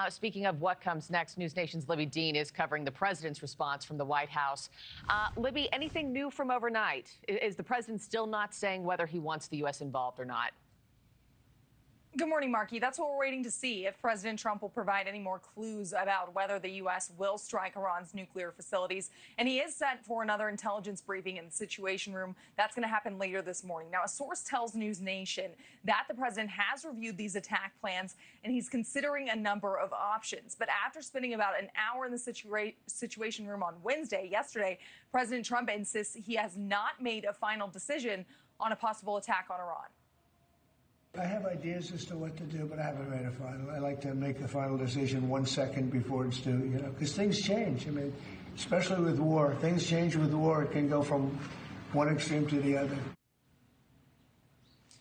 Speaking of what comes next, NewsNation's Libbey Dean is covering the president's response from the White House. Libbey, anything new from overnight? Is the president still not saying whether he wants the U.S. involved or not? Good morning, Markie. That's what we're waiting to see, if President Trump will provide any more clues about whether the U.S. will strike Iran's nuclear facilities. And he is set for another intelligence briefing in the Situation Room. That's going to happen later this morning. Now, a source tells NewsNation that the president has reviewed these attack plans and he's considering a number of options. But after spending about an hour in the Situation Room on yesterday, President Trump insists he has not made a final decision on a possible attack on Iran. I have ideas as to what to do, but I haven't made a final. I like to make the final decision 1 second before it's due, because things change. I mean, especially with war. Things change with war. It can go from one extreme to the other.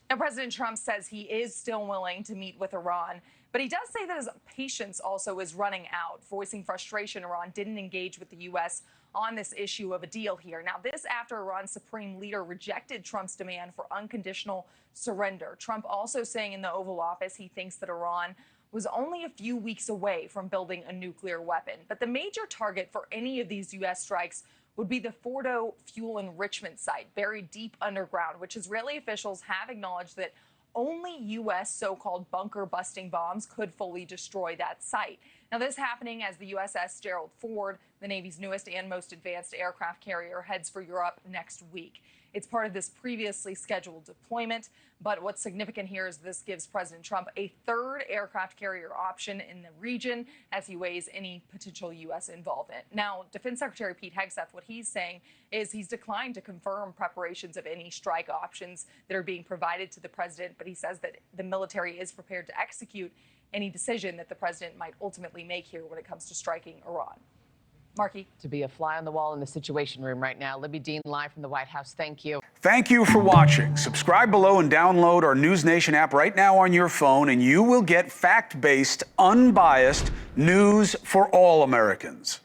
Now, President Trump says he is still willing to meet with Iran, but he does say that his patience also is running out, voicing frustration Iran didn't engage with the U.S. on this issue of a deal here. Now, this after Iran's supreme leader rejected Trump's demand for unconditional surrender. Trump also saying in the Oval Office he thinks that Iran was only a few weeks away from building a nuclear weapon. But the major target for any of these U.S. strikes would be the Fordo fuel enrichment site, buried deep underground, which Israeli officials have acknowledged that only U.S. so-called bunker-busting bombs could fully destroy that site. Now, this happening as the USS Gerald Ford, the Navy's newest and most advanced aircraft carrier, heads for Europe next week. It's part of this previously scheduled deployment. But what's significant here is this gives President Trump a third aircraft carrier option in the region as he weighs any potential U.S. involvement. Now, Defense Secretary Pete Hegseth, what he's saying is he's declined to confirm preparations of any strike options that are being provided to the president. But he says that the military is prepared to execute any decision that the president might ultimately make here when it comes to striking Iran. Markie. To be a fly on the wall in the Situation Room right now. Libbey Dean live from the White House. Thank you. Thank you for watching. Subscribe below and download our NewsNation app right now on your phone, and you will get fact-based, unbiased news for all Americans.